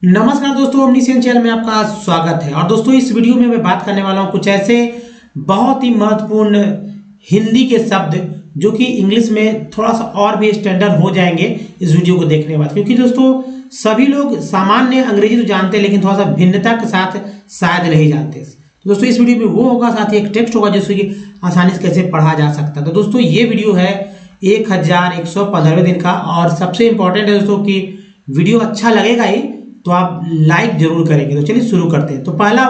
नमस्कार दोस्तों, ओमनीसेंस चैनल में आपका स्वागत है। और दोस्तों, इस वीडियो में मैं बात करने वाला हूं कुछ ऐसे बहुत ही महत्वपूर्ण हिंदी के शब्द जो कि इंग्लिश में थोड़ा सा और भी स्टैंडर्ड हो जाएंगे इस वीडियो को देखने के बाद। क्योंकि दोस्तों, सभी लोग सामान्य अंग्रेजी तो जानते हैं, लेकिन थोड़ा सा भिन्नता के साथ शायद नहीं जानते। तो दोस्तों, इस वीडियो में वो होगा, साथ ही एक टेक्स्ट होगा जिसको कि आसानी से कैसे पढ़ा जा सकता है। तो दोस्तों, ये वीडियो है 1115वें दिन का। और सबसे इंपॉर्टेंट है दोस्तों कि वीडियो अच्छा लगेगा ही तो आप लाइक जरूर करेंगे। तो चलिए शुरू करते हैं। तो पहला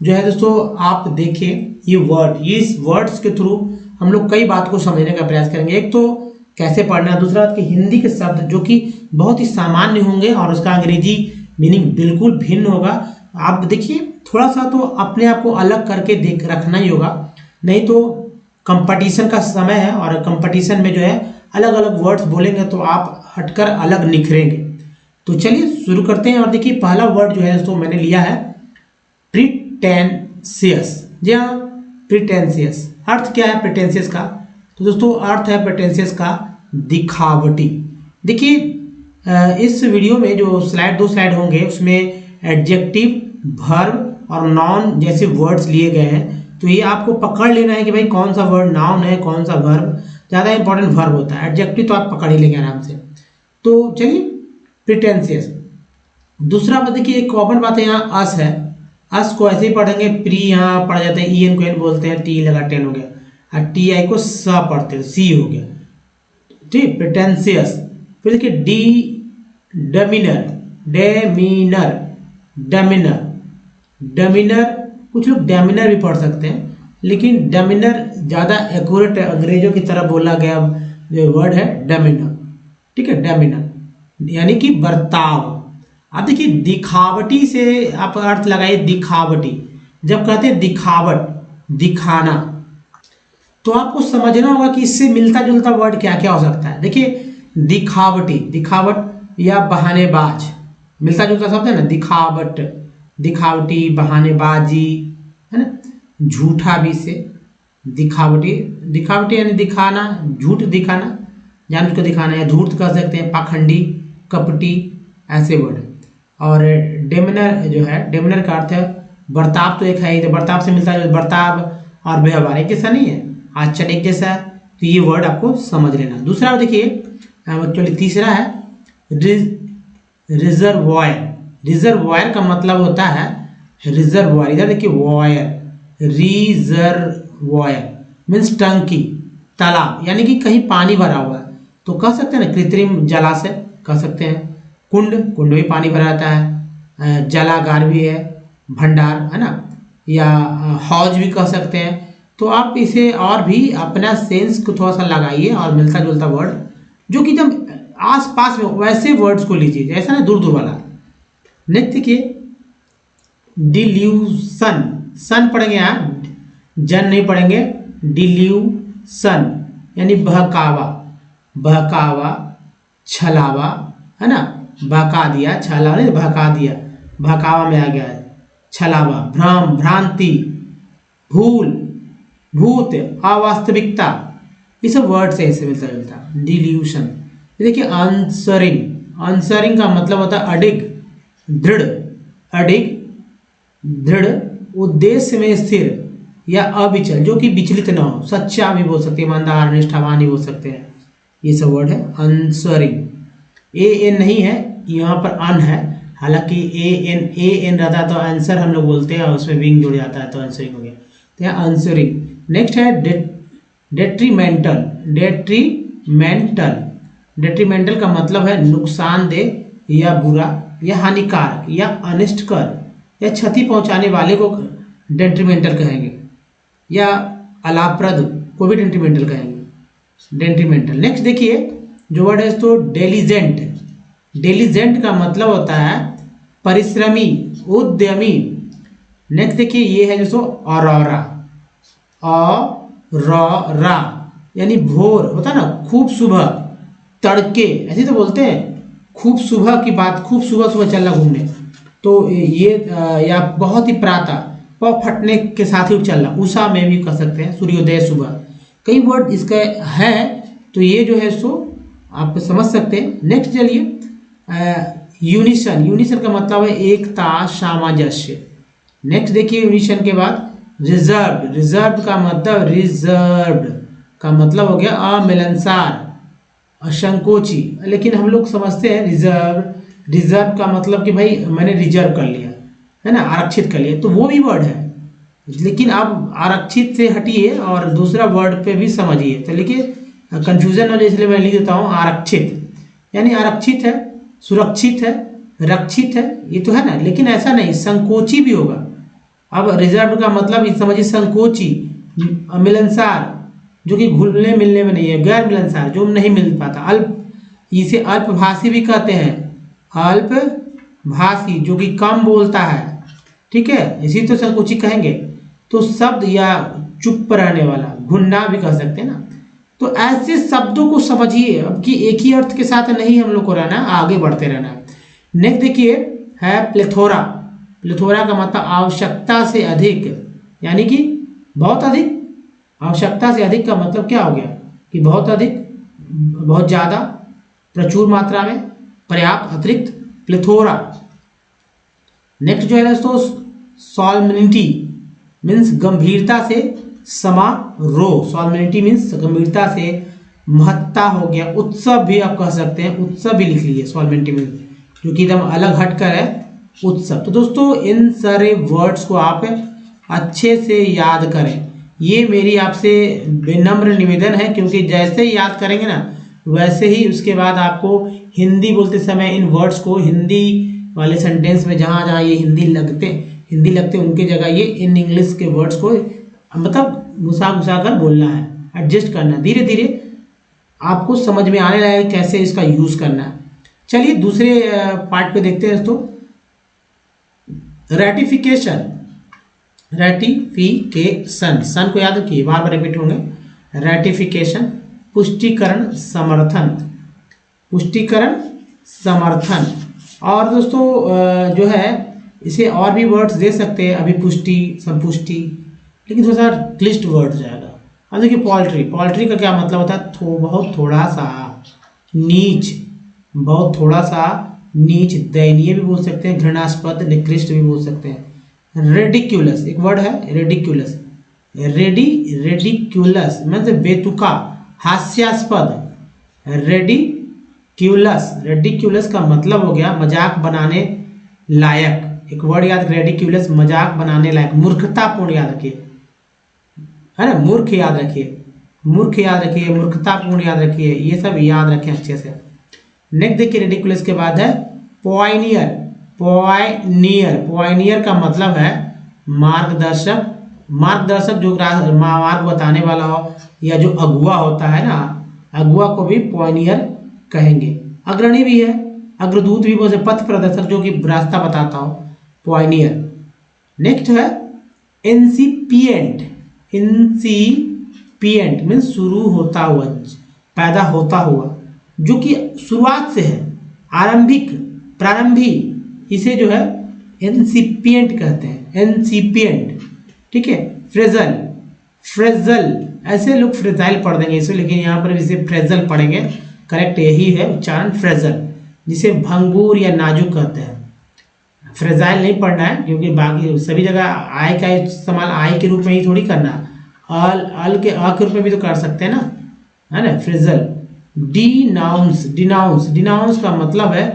जो है दोस्तों, आप देखिए ये वर्ड, इस वर्ड्स के थ्रू हम लोग कई बात को समझने का प्रयास करेंगे। एक तो कैसे पढ़ना है, दूसरा कि हिंदी के शब्द जो कि बहुत ही सामान्य होंगे और उसका अंग्रेजी मीनिंग बिल्कुल भिन्न होगा। आप देखिए, थोड़ा सा तो अपने आप को अलग करके देख रखना ही होगा, नहीं तो कंपटीशन का समय है और कंपटीशन में जो है अलग अलग वर्ड्स बोलेंगे तो आप हटकर अलग निखरेंगे। तो चलिए शुरू करते हैं। और देखिए, पहला वर्ड जो है दोस्तों मैंने लिया है प्रीटेंशियस। जी हाँ, प्रीटेंशियस। अर्थ क्या है प्रीटेंशियस का? तो दोस्तों, अर्थ है प्रीटेंशियस का दिखावटी। देखिए, इस वीडियो में जो दो स्लाइड होंगे उसमें एडजेक्टिव, वर्ब और नाउन जैसे वर्ड्स लिए गए हैं। तो ये आपको पकड़ लेना है कि भाई कौन सा वर्ड नाउन है, कौन सा वर्ब। ज़्यादा इंपॉर्टेंट वर्ब होता है, एडजेक्टिव तो आप पकड़ ही लेंगे आराम से। तो चलिए, प्रीटेंशियस। दूसरा बात देखिए, एक कॉमन बात है यहाँ अस है। अस को ऐसे ही पढ़ेंगे, प्री यहाँ पढ़ जाते हैं, ई एन को एन बोलते हैं, टी लगा टेन हो गया, और टी आई को स पढ़ते हैं, सी हो गया। ठीक, प्रीटेंशियस। फिर देखिए डी, डमिनर, डेमिनर, डमिनर, डमिनर। कुछ लोग डैमिनर भी पढ़ सकते हैं, लेकिन डमिनर ज़्यादा एक्यूरेट अंग्रेजों की तरह बोला गया जो वर्ड है डमिनर। ठीक है, डमिनर यानी कि बर्ताव। अब देखिए, दिखावटी से आप अर्थ लगाइए दिखावटी। जब कहते हैं दिखावट, दिखाना, तो आपको समझना होगा कि इससे मिलता जुलता वर्ड क्या क्या हो सकता है। देखिए, दिखावटी, दिखावट या बहानेबाज, मिलता जुलता शब्द है ना, दिखावट, दिखावटी, बहानेबाजी, है ना। झूठा भी से दिखावटी, दिखावटी यानी दिखाना, झूठ दिखाना, जानबूझ कर दिखाना, या धूर्त कह सकते हैं, पाखंडी, कपटी, ऐसे वर्ड। और डेमिनर जो है, डेमिनर का अर्थ है बर्ताव। तो एक है ही, तो बर्ताव से मिलता है, बर्ताव और व्यवहार एक जैसा नहीं है, आचरण एक जैसा है। तो ये वर्ड आपको समझ लेना। दूसरा देखिए, एक्चुअली तीसरा है रिजर्वॉयर। रिजर्वॉयर का मतलब होता है रिजर्वॉयर, इधर देखिए वॉयर, रिजर्वॉयर मीन्स टंकी, तालाब, यानी कि कहीं पानी भरा हुआ है तो कह सकते हैं ना कृत्रिम जलाशय कह सकते हैं। कुंड, कुंड में पानी भरा रहता है। जलागार भी है, भंडार, है ना, या हौज भी कह सकते हैं। तो आप इसे और भी अपना सेंस को थोड़ा सा लगाइए और मिलता जुलता वर्ड जो कि जब आस पास में वैसे वर्ड्स को लीजिए, ऐसा ना दूर दूर वाला। नेक्स्ट देखिए, डिल्यूशन। सन पढ़ेंगे यहाँ, जन नहीं पढ़ेंगे, डिल्यूशन यानी बहकावा, बहकावा, छलावा, है ना, बहका दिया, छलावा नहीं बहका दिया, बहकावा में आ गया है, छलावा, भ्रम, भ्रांति, भूल, भूत, अवास्तविकता, ये सब वर्ड से इससे मिलता जुलता। डिल्यूशन। देखिए आंसरिंग, आंसरिंग का मतलब होता है अडिग, दृढ़, अडिग, दृढ़, उद्देश्य में स्थिर या अविचल, जो कि विचलित ना हो, सच्चा भी बोल सकते हैं, ईमानदार, निष्ठावान भी बोल सकते हैं। ये सब वर्ड है आंसरिंग। ए एन नहीं है, यहाँ पर अन है, हालांकि ए एन रहता है तो आंसर हम लोग बोलते हैं और उसमें विंग जुड़ जाता है तो आंसरिंग हो गया। तो यहाँ आंसरिंग। नेक्स्ट है डेट्रीमेंटल। डेट्रीमेंटल, डेट्रीमेंटल का मतलब है नुकसानदेह या बुरा या हानिकारक या अनिष्टकर या क्षति पहुंचाने वाले को डेट्रीमेंटल कहेंगे, या अलाभप्रद को भी डेट्रीमेंटल कहेंगे, डेट्रीमेंटल। नेक्स्ट देखिए, जो वर्ड है तो डेलीजेंट। डेलीजेंट का मतलब होता है परिश्रमी, उद्यमी। नेक्स्ट देखिए, ये है जो औरोरा, औरोरा यानी भोर होता है ना, खूब सुबह, तड़के, ऐसे तो बोलते हैं, खूब सुबह की बात, खूब सुबह सुबह चलना घूमने। तो ये या बहुत ही प्रातः, प फटने के साथ ही चलना, उषा में भी कह सकते हैं, सूर्योदय, सुबह, कई वर्ड इसका है। तो ये जो है सो आप समझ सकते हैं। नेक्स्ट चलिए, यूनिसन, यूनिसन का मतलब है एकता, सामंजस्य। नेक्स्ट देखिए यूनिसन के बाद रिजर्व, रिजर्व का मतलब रिजर्व का मतलब हो गया अमिलनसार, असंकोची। लेकिन हम लोग समझते हैं रिजर्व, रिजर्व का मतलब कि भाई मैंने रिजर्व कर लिया है ना, आरक्षित कर लिया, तो वो भी वर्ड है। लेकिन आप आरक्षित से हटिए और दूसरा वर्ड पे भी समझिए। तो लिखिए कंफ्यूजन वाले, इसलिए मैं लिख देता हूँ आरक्षित, यानी आरक्षित है, सुरक्षित है, रक्षित है, ये तो है ना। लेकिन ऐसा नहीं, संकोची भी होगा। अब रिजर्व का मतलब समझिए संकोची, मिलनसार जो कि घुलने मिलने में नहीं है, गैर मिलनसार जो नहीं मिल पाता, अल्प, इसे अल्पभाषी भी कहते हैं, अल्पभाषी जो कि कम बोलता है, ठीक है, इसी तो संकोची कहेंगे। तो शब्द या चुप रहने वाला, घुन्ना भी कह सकते हैं ना। तो ऐसे शब्दों को समझिए, अब कि एक ही अर्थ के साथ नहीं हम लोग को रहना, आगे बढ़ते रहना है। नेक्स्ट देखिए है प्लेथोरा, प्लेथोरा का मतलब आवश्यकता से अधिक, यानी कि बहुत अधिक। आवश्यकता से अधिक का मतलब क्या हो गया कि बहुत अधिक, बहुत ज़्यादा, प्रचुर मात्रा में, पर्याप्त, अतिरिक्त, प्लेथोरा। नेक्स्ट जो है दोस्तों सॉल्मिनिटी मीन्स गंभीरता से समारोह, सॉल्मिनिटी मीन्स गंभीरता से, महत्ता हो गया, उत्सव भी आप कह सकते हैं, उत्सव भी लिख लीजिए सॉल्मिनिटी मीन्स, जो कि एकदम अलग हटकर है उत्सव। तो दोस्तों इन सारे वर्ड्स को आप अच्छे से याद करें, ये मेरी आपसे विनम्र निवेदन है, क्योंकि जैसे ही याद करेंगे ना वैसे ही उसके बाद आपको हिंदी बोलते समय इन वर्ड्स को, हिंदी वाले सेंटेंस में जहाँ जहाँ ये हिंदी लगते उनके जगह ये इन इंग्लिश के वर्ड्स को मतलब घुसा घुसा कर बोलना है, एडजस्ट करना है। धीरे धीरे आपको समझ में आने लगेगा कैसे इसका यूज़ करना है। चलिए दूसरे पार्ट पे देखते हैं दोस्तों, रेटिफिकेशन, रेटिफिकेशन, सन को याद रखिए, बार बार रिपीट होंगे। रेटिफिकेशन पुष्टिकरण, समर्थन, पुष्टिकरण, समर्थन। और दोस्तों जो है इसे और भी वर्ड्स दे सकते हैं, अभी पुष्टि, संपुष्टि, लेकिन थोड़ा सा क्लिष्ट वर्ड जाएगा। अब देखिए पोल्ट्री, पोल्ट्री का क्या मतलब होता है, बहुत थोड़ा सा नीच, बहुत थोड़ा सा नीच, दयनीय भी बोल सकते हैं, घृणास्पद, निकृष्ट भी बोल सकते हैं। रेडिक्यूलस एक वर्ड है, रेडिक्यूलस, रेडिक्यूलस मतलब बेतुका, हास्यास्पद। रेडिक्यूलस, रेडिक्यूलस का मतलब हो गया मजाक बनाने लायक। एक वर्ड याद, रेडिक्यूलस मजाक बनाने लायक, मूर्खतापूर्ण याद रखिए, है ना, मूर्ख याद रखिए, मूर्ख याद रखिए, मूर्खतापूर्ण याद रखिए, ये सब याद रखें अच्छे से। नेक्स्ट देखिए रेडिकुलस के बाद है पॉइनियर, पॉइनियर, पॉइनियर का मतलब है मार्गदर्शक, मार्गदर्शक जो मार्ग बताने वाला हो, या जो अगुआ होता है ना, अगुआ को भी पॉइनियर कहेंगे। अग्रणी भी है, अग्रदूत भी बोलते, पथ प्रदर्शक जो कि रास्ता बताता हो, पॉइनियर। नेक्स्ट है इंसिपिएंट, इंसिपिएंट मीन्स शुरू होता हुआ, पैदा होता हुआ, जो कि शुरुआत से है, आरंभिक, प्रारंभी, इसे जो है इंसिपिएंट कहते हैं, इंसिपिएंट, ठीक है। फ्रेजल, फ्रेजल, ऐसे लोग फ्रेजाइल पढ़ देंगे इसे, लेकिन यहाँ पर इसे फ्रेजल पढ़ेंगे, करेक्ट यही है उच्चारण, फ्रेजल, जिसे भंगुर या नाजुक कहते हैं। फ्रेजाइल नहीं पढ़ना है, क्योंकि बाकी सभी जगह आय का इस्तेमाल आय के रूप में ही थोड़ी करना, अल के अ के रूप में भी तो कर सकते हैं ना, है ना। फ्रेजल। डिनाउंस, डिनाउंस, डिनाउंस का मतलब है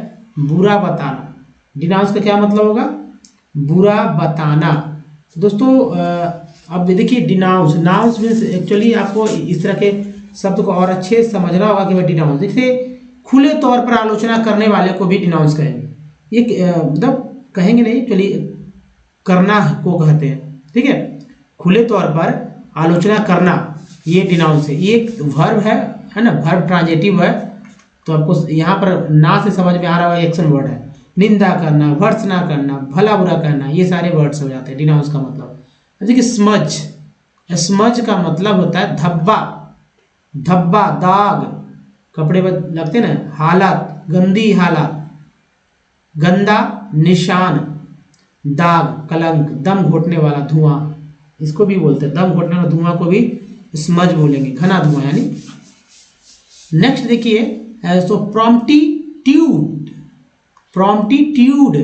बुरा बताना। डिनाउंस का क्या मतलब होगा, बुरा बताना। दोस्तों अब देखिए डिनाउंस, नाउंस मीन्स एक्चुअली आपको इस तरह के शब्द को और अच्छे से समझना होगा कि भाई डिनाउंस, देखिए खुले तौर पर आलोचना करने वाले को भी डिनाउंस कहेंगे, ये मतलब कहेंगे नहीं, चलिए करना को कहते हैं, ठीक है। खुले तौर पर आलोचना करना, ये डिनाउंस है, ये एक वर्ब है ना, वर्ब ट्रांजिटिव है। तो आपको यहाँ पर ना से समझ में आ रहा है, एक्शन वर्ड है। निंदा करना, भर्त्सना करना, भला बुरा कहना, ये सारे वर्ड्स हो जाते हैं डिनाउंस का मतलब। देखिए स्मज, स्मज का मतलब होता है धब्बा, धब्बा, दाग, कपड़े पर लगते ना, हालत, गंदी हालत, गंदा, निशान, दाग, कलंक, दम घोटने वाला धुआं, इसको भी बोलते हैं, दम घोटने वाला धुआं को भी स्मज बोलेंगे, घना धुआं यानी। नेक्स्ट देखिए तो प्रॉम्प्टीट्यूड, प्रॉम्प्टीट्यूड,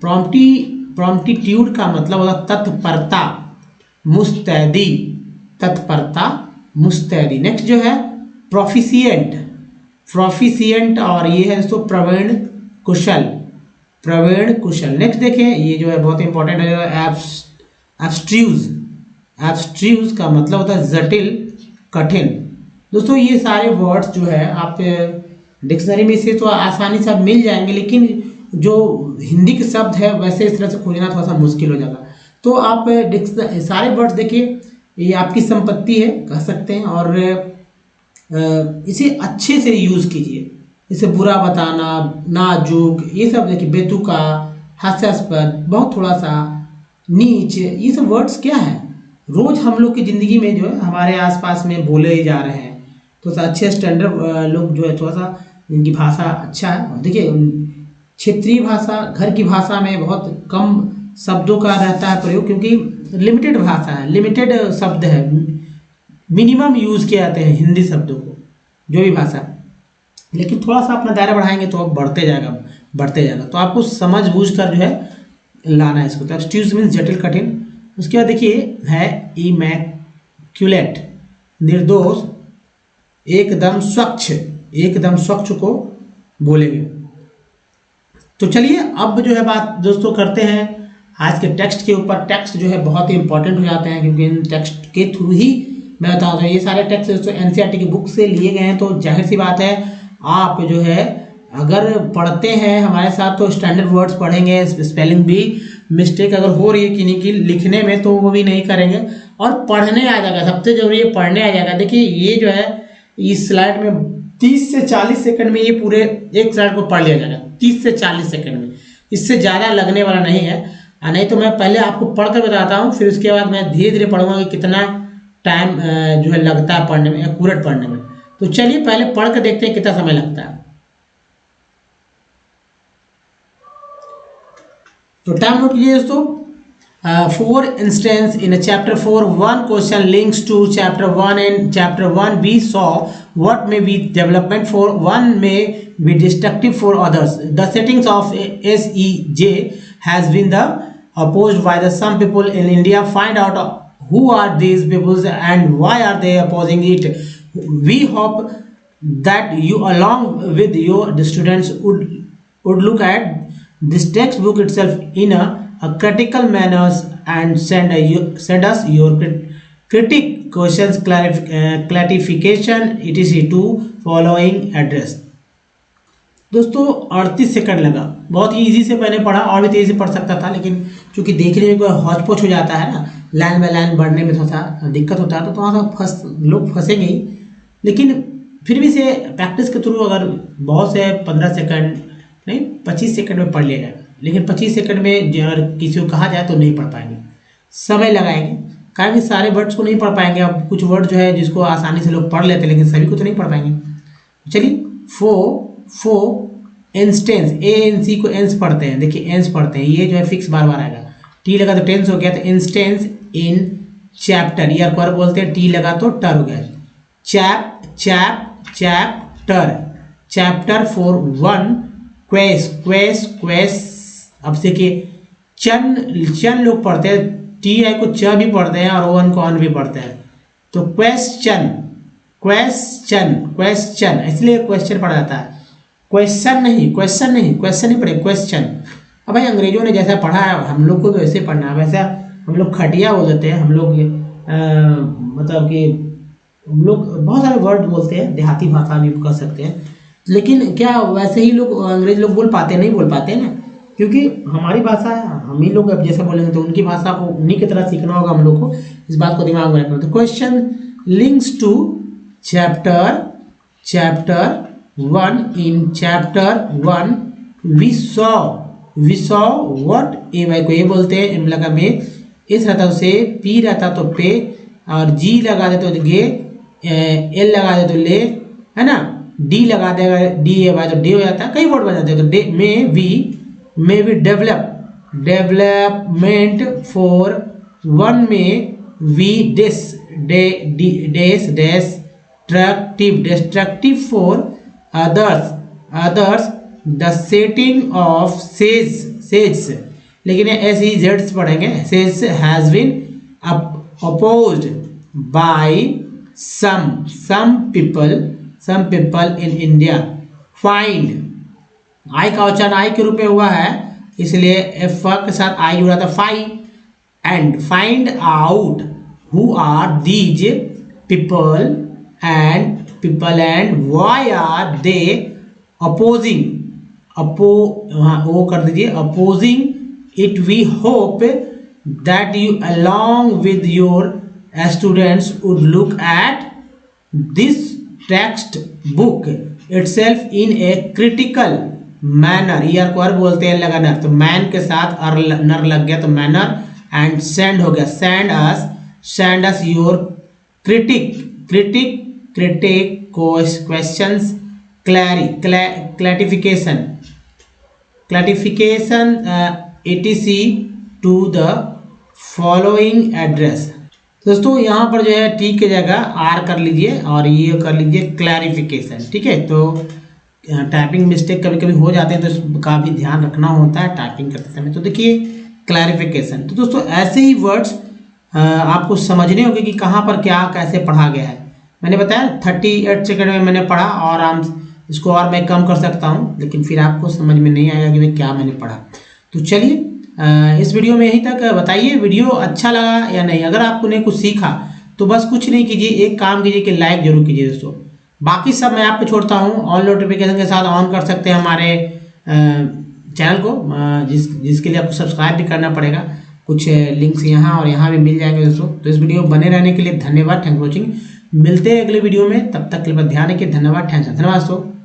प्रॉम्प्टीट्यूड का मतलब होता तत्परता, मुस्तैदी, तत्परता, मुस्तैदी। नेक्स्ट जो है प्रोफिशिएंट, प्रोफिशिएंट और ये है दोस्तों प्रवीण कुशल, प्रवीण कुशल। नेक्स्ट देखें ये जो है बहुत इंपॉर्टेंट है, एब्स्ट्रूज, एब्स्ट्रूज का मतलब होता है जटिल, कठिन। दोस्तों ये सारे वर्ड्स जो है आप डिक्शनरी में से तो आसानी से आप मिल जाएंगे, लेकिन जो हिंदी के शब्द है वैसे इस तरह से खोजना थोड़ा सा मुश्किल हो जाता। तो आप सारे वर्ड्स देखिए, ये आपकी संपत्ति है कह सकते हैं, और इसे अच्छे से यूज़ कीजिए। इसे बुरा बताना, नाजुक, ये सब देखिए, बेतुका, हास्यास्पद, बहुत थोड़ा सा, नीच, ये सब वर्ड्स क्या है रोज हम लोग की ज़िंदगी में जो है हमारे आसपास में बोले ही जा रहे हैं। तो अच्छे स्टैंडर्ड लोग जो है थोड़ा सा इनकी भाषा अच्छा है। देखिए क्षेत्रीय भाषा, घर की भाषा में बहुत कम शब्दों का रहता है प्रयोग, क्योंकि लिमिटेड भाषा है, लिमिटेड शब्द है, मिनिमम यूज़ किए जाते हैं हिंदी शब्दों को, जो भी भाषा। लेकिन थोड़ा सा अपना दायरा बढ़ाएंगे तो अब बढ़ते जाएगा, बढ़ते जाएगा। तो आपको समझ बूझ कर जो है लाना है इसको। तो एब्स्ट्रूज मीन्स जटिल, कठिन। उसके बाद देखिए है इमैक्युलेट, निर्दोष, एकदम स्वच्छ, एकदम स्वच्छ को बोलेंगे। तो चलिए अब जो है बात दोस्तों करते हैं आज के टेक्स्ट के ऊपर। टेक्स्ट जो है बहुत ही इंपॉर्टेंट हो जाते हैं, क्योंकि इन टेक्स्ट के थ्रू ही मैं बता दूँ, ये सारे टेक्स्ट दोस्तों एनसीईआरटी की बुक से लिए गए हैं। तो जाहिर सी बात है आप जो है अगर पढ़ते हैं हमारे साथ तो स्टैंडर्ड वर्ड्स पढ़ेंगे, स्पेलिंग भी मिस्टेक अगर हो रही है किन्हीं की लिखने में तो वो भी नहीं करेंगे, और पढ़ने आ जाएगा। सबसे जरूरी है पढ़ने आ जाएगा। देखिए ये जो है इस स्लाइड में 30 से 40 सेकंड में ये पूरे एक स्लाइड को पढ़ लिया जाएगा, 30 से 40 सेकंड में, इससे ज़्यादा लगने वाला नहीं है। नहीं तो मैं पहले आपको पढ़ कर बताता हूँ, फिर उसके बाद मैं धीरे धीरे पढ़ूंगा कि कितना टाइम जो है लगता है पढ़ने में, एक्यूरेट पढ़ने में। तो चलिए पहले पढ़ कर देखते हैं कितना समय लगता है। तो टाइम नोट कीजिए दोस्तों। For instance, in a chapter 4, one question links to chapter 1. In chapter 1, we saw what may be development for one may be destructive for others. The settings of SEJ has been the opposed by the some people in India. Find out who are these people and why are they opposing it. We hope that you, along with your students, would look at this textbook itself in a critical manners and send us your critic questions, clarification etc to following address। दोस्तों 38 second लगा, बहुत ही easy से मैंने पढ़ा, और भी तेजी से पढ़ सकता था, लेकिन चूंकि देखने में कोई हौच पौच हो जाता है ना, लाइन बाय लाइन बढ़ने में थोड़ा सा दिक्कत होता है, तो थोड़ा सा लोग फंसेंगे ही। लेकिन फिर भी से प्रैक्टिस के थ्रू अगर बहुत से 15 सेकंड नहीं 25 सेकंड में पढ़ लिया जाएगा। लेकिन 25 सेकंड में अगर किसी को कहा जाए तो नहीं पढ़ पाएंगे, समय लगाएंगे, कारण कि सारे वर्ड्स को नहीं पढ़ पाएंगे। अब कुछ वर्ड जो है जिसको आसानी से लोग पढ़ लेते हैं, लेकिन सभी को तो नहीं पढ़ पाएंगे। चलिए फो इंस्टेंस, ANC को एंस पढ़ते हैं। देखिए एंस पढ़ते हैं, ये जो है फिक्स बार बार आएगा। टी लगा तो टेंस हो गया, तो इंस्टेंस इन चैप्टर, ये पर बोलते हैं, टी लगा तो टर हो गया। Chapter, chapter for 1, Quess. अब देखिए चन लोग पढ़ते हैं, टी आई को च भी पढ़ते हैं और ओन को अन भी पढ़ते हैं। तो क्वेश्चन, इसलिए क्वेश्चन पढ़ा जाता है, क्वेश्चन नहीं पढ़े, क्वेश्चन। अब भाई अंग्रेजों ने जैसा पढ़ा है हम लोग को भी वैसे पढ़ना है। वैसा हम लोग खटिया बोल देते हैं, हम लोग मतलब कि हम लोग बहुत सारे वर्ड बोलते हैं, देहाती भाषा भी कह सकते हैं, लेकिन क्या वैसे ही लोग अंग्रेज लोग बोल पाते हैं? नहीं बोल पाते हैं ना, क्योंकि हमारी भाषा है, हम ही लोग अब जैसे बोलेंगे तो उनकी भाषा को उन्हीं की तरह सीखना होगा हम लोग को। इस बात को दिमाग में रखना। तो question links to chapter 1। In chapter 1 we saw what, A Y को ये बोलते हैं, एम लगा में, इस रहता तो से, पी रहता तो पे, और जी लगा दे तो गे, एल लगा दे तो ले, है ना, डी लगा देगा, डी ए वाई तो डे हो जाता है, कई वर्ड बन जाते हैं। तो day may be development for 1 में we destructive for others the setting of SEZ, लेकिन एस ई जेड्स पढ़ेंगे, SEZ has been opposed by some people in India. Find, I का उच्चारण आई के रूप में हुआ है, इसलिए एफ के साथ आई जुड़ा था, find out who are these people and why are they opposing, ओ कर दीजिए, opposing it. We hope that you along with your students would look at this textbook itself in a critical manner. Year को बोलते हैं लगा नर, तो man के साथ नर लग गया तो मैनर, एंड सेंड हो गया, send us your critic questions, clarification etc to the following address. दोस्तों यहाँ पर जो है टी की जगह आर कर लीजिए और ये कर लीजिए क्लैरिफिकेशन, ठीक है। तो टाइपिंग मिस्टेक कभी कभी हो जाते हैं, तो इसका भी ध्यान रखना होता है टाइपिंग करते समय। तो देखिए क्लैरिफिकेशन, तो दोस्तों ऐसे ही वर्ड्स आपको समझने होंगे कि कहाँ पर क्या कैसे पढ़ा गया है। मैंने बताया 38 सेकंड में मैंने पढ़ा, और आराम इसको और मैं कम कर सकता हूँ, लेकिन फिर आपको समझ में नहीं आएगा कि भाई क्या मैंने पढ़ा। तो चलिए इस वीडियो में यहीं तक। बताइए वीडियो अच्छा लगा या नहीं। अगर आपने कुछ सीखा तो बस कुछ नहीं कीजिए, एक काम कीजिए कि लाइक जरूर कीजिए दोस्तों। बाकी सब मैं आपको छोड़ता हूँ, ऑल नोटिफिकेशन के साथ ऑन कर सकते हैं हमारे चैनल को, जिसके लिए आपको सब्सक्राइब भी करना पड़ेगा। कुछ लिंक्स यहाँ और यहाँ भी मिल जाएंगे दोस्तों। तो इस वीडियो बने रहने के लिए धन्यवाद, थैंक वॉचिंग। मिलते हैं अगले वीडियो में, तब तक के लिए ध्यान रखिए। धन्यवाद, थैंक्स, धन्यवाद दोस्तों।